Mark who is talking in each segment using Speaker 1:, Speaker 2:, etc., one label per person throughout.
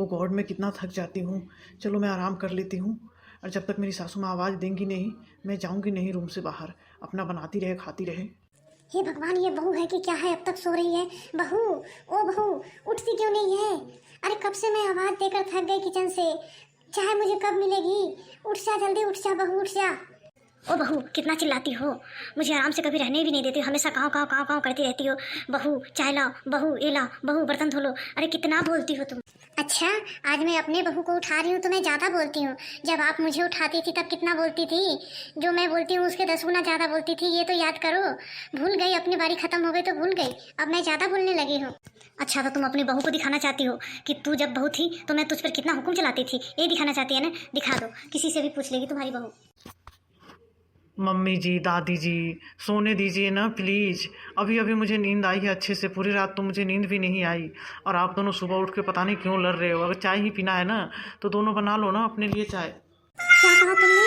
Speaker 1: ओ God, मैं कितना थक जाती हूँ। चलो मैं आराम कर लेती हूँ, और जब तक मेरी सासू माँ आवाज़ देंगी नहीं मैं जाऊँगी नहीं रूम से बाहर। अपना बनाती रहे खाती रहे।
Speaker 2: हे भगवान, ये बहू है कि क्या है, अब तक सो रही है। बहू, ओ बहू, उठती क्यों नहीं है? अरे कब से मैं आवाज देकर थक गई किचन से। चाय मुझे कब मिलेगी? उठ जा, जल्दी उठ जा बहू, उठ जा। ओ बहू, कितना चिल्लाती हो, मुझे आराम से कभी रहने भी नहीं देती, हमेशा काँव काँव काँव काँव करती रहती हो। बहू चाय लाओ, बहू ये लाओ, बहू बर्तन धो लो। अरे कितना बोलती हो तुम। अच्छा, आज मैं अपने बहू को उठा रही हूँ तो मैं ज़्यादा बोलती हूँ। जब आप मुझे उठाती थी तब कितना बोलती थी? जो मैं बोलती हूँ उसके 10 गुना ज़्यादा बोलती थी, ये तो याद करो। भूल गई, अपनी बारी खत्म हो गई तो भूल गई, अब मैं ज़्यादा बोलने लगी हूँ। अच्छा, तो तुम अपनी बहू को दिखाना चाहती हो कि तू जब बहू थी तो मैं तुझ पर कितना हुक्म चलाती थी, ये दिखाना चाहती है ना? दिखा दो, किसी से भी पूछ लेगी तुम्हारी बहू।
Speaker 1: मम्मी जी, दादी जी, सोने दीजिए ना प्लीज़। अभी अभी मुझे नींद आई है अच्छे से, पूरी रात तो मुझे नींद भी नहीं आई। और आप दोनों सुबह उठ के पता नहीं क्यों लड़ रहे हो। अगर चाय ही पीना है ना तो दोनों बना लो ना अपने लिए चाय।
Speaker 2: क्या कहा तुमने?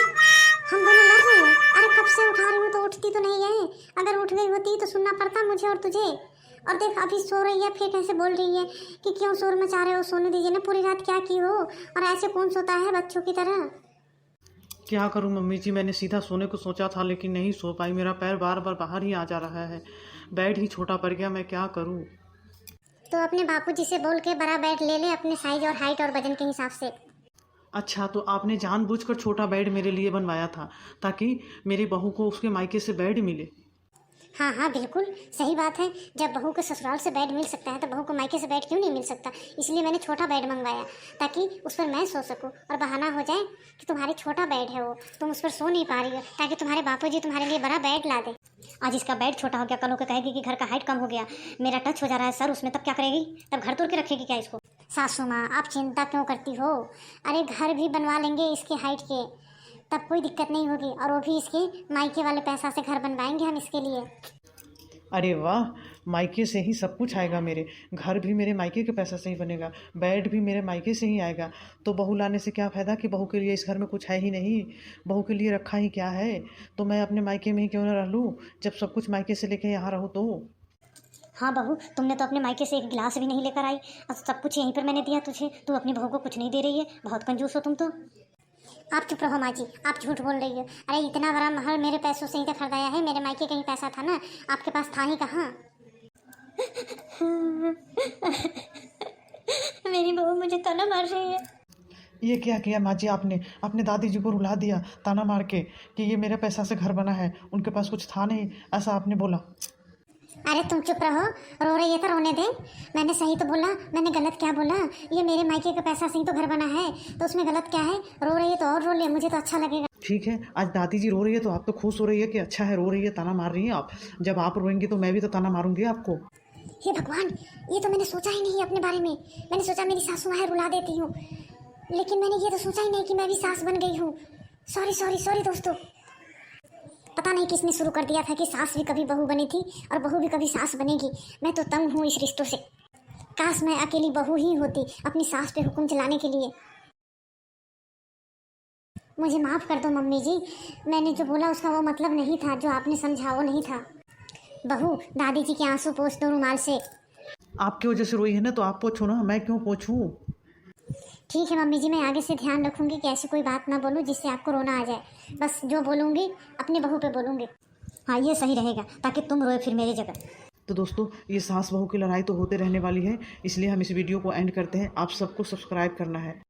Speaker 2: हम दोनों लड़ रहे हैं? अरे कब से उठा रही हूँ तो उठती तो नहीं है। अगर उठ गई होती तो सुनना पड़ता मुझे और तुझे। और देख, अभी सो रही है फिर कैसे बोल रही है कि क्यों शोर मचा रहे हो, सोने दीजिए ना, पूरी रात क्या की हो। और ऐसे कौन सोता है बच्चों की तरह?
Speaker 1: क्या करूं मम्मी जी, मैंने सीधा सोने को सोचा था लेकिन नहीं सो पाई। मेरा पैर बार बार बाहर ही आ जा रहा है, बेड ही छोटा पड़ गया। मैं क्या करूं?
Speaker 2: तो अपने बापूजी से बोल के बड़ा बेड ले ले, अपने साइज और हाइट और वजन के हिसाब से।
Speaker 1: अच्छा, तो आपने जानबूझकर छोटा बेड मेरे लिए बनवाया था ताकि मेरी बहू को उसके मायके से बेड मिले?
Speaker 2: हाँ हाँ, बिल्कुल सही बात है। जब बहू को ससुराल से बेड मिल सकता है तो बहू को मायके से बेड क्यों नहीं मिल सकता? इसलिए मैंने छोटा बेड मंगवाया ताकि उस पर मैं सो सकूं और बहाना हो जाए कि तुम्हारी छोटा बेड है, वो तुम उस पर सो नहीं पा रही हो, ताकि तुम्हारे बापूजी तुम्हारे लिए बड़ा बेड ला दे। आज इसका बेड छोटा हो गया, कल होकर कहेगी कि घर का हाइट कम हो गया, मेरा टच हो जा रहा है सर उसमें, तब क्या करेगी? तब घर तोड़ के रखेगी क्या इसको? सासू माँ, आप चिंता क्यों करती हो? अरे घर भी बनवा लेंगे इसके हाइट के, तब कोई दिक्कत नहीं होगी। और वो भी इसके मायके वाले पैसा से घर बनवाएंगे हम इसके लिए।
Speaker 1: अरे वाह, मायके से ही सब कुछ आएगा। मेरे घर भी मेरे मायके के पैसा से ही बनेगा, बेड भी मेरे मायके से ही आएगा। तो बहू लाने से क्या फ़ायदा कि बहू के लिए इस घर में कुछ है ही नहीं। बहू के लिए रखा ही क्या है? तो मैं अपने मायके में ही क्यों ना रह लूँ, जब सब कुछ मायके से लेके यहाँ रहूँ तो।
Speaker 2: हाँ बहू, तुमने तो अपने मायके से एक गिलास भी नहीं लेकर आई, और सब कुछ यहीं पर मैंने दिया तुझे। तू अपनी बहू को कुछ नहीं दे रही है, बहुत कंजूस हो तुम तो। आप चुप रहो माँ जी, आप झूठ बोल रही हो। अरे इतना बड़ा महल मेरे पैसों से ही तो खरीदाया है, मेरे मायके का ही पैसा था ना, आपके पास था ही कहाँ? मेरी बहू मुझे ताना मार रही है।
Speaker 1: ये क्या किया माँ जी आपने? अपने दादी जी को रुला दिया ताना मार के कि ये मेरे पैसा से घर बना है, उनके पास कुछ था नहीं, ऐसा आपने बोला।
Speaker 2: अरे तुम चुप रहो, रो रही है तो रोने दे। मैंने सही तो बोला, मैंने गलत क्या बोला? ये मेरे मायके का पैसा से ही तो घर बना है, तो उसमें गलत क्या है? रो रही है तो और रो ले, मुझे तो अच्छा लगेगा।
Speaker 1: ठीक है, आज दादी जी रो रही है तो आप तो खुश हो रही है कि अच्छा है, रो रही है, ताना मार रही हैं आप। जब आप रोएंगी तो मैं भी तो ताना मारूंगी आपको।
Speaker 2: हे भगवान, ये तो मैंने सोचा ही नहीं अपने बारे में। मैंने सोचा मेरी सासू माँ है, रुला देती हूँ, लेकिन मैंने ये तो सोचा ही नहीं कि मैं भी सास बन गई हूँ। सॉरी सॉरी सॉरी दोस्तों। पता नहीं किसने शुरू कर दिया था कि सास भी कभी बहू बनी थी और बहू भी कभी सास बनेगी। मैं तो तंग हूँ इस रिश्तों से। काश मैं अकेली बहू ही होती अपनी सास पे हुक्म चलाने के लिए। मुझे माफ़ कर दो मम्मी जी, मैंने जो बोला उसका वो मतलब नहीं था, जो आपने समझा वो नहीं था। बहू, दादी जी के आंसू पोंछ दो रुमाल से।
Speaker 1: आपकी वजह से रोई है ना तो आप पोछो ना, मैं क्यों पोछूं?
Speaker 2: ठीक है मम्मी जी, मैं आगे से ध्यान रखूंगी कि ऐसी कोई बात ना बोलूं जिससे आपको रोना आ जाए। बस जो बोलूंगी अपनी बहू पे बोलूंगी। हाँ, ये सही रहेगा, ताकि तुम रोए फिर मेरी जगह।
Speaker 1: तो दोस्तों, ये सास बहू की लड़ाई तो होते रहने वाली है, इसलिए हम इस वीडियो को एंड करते हैं। आप सबको सब्सक्राइब करना है।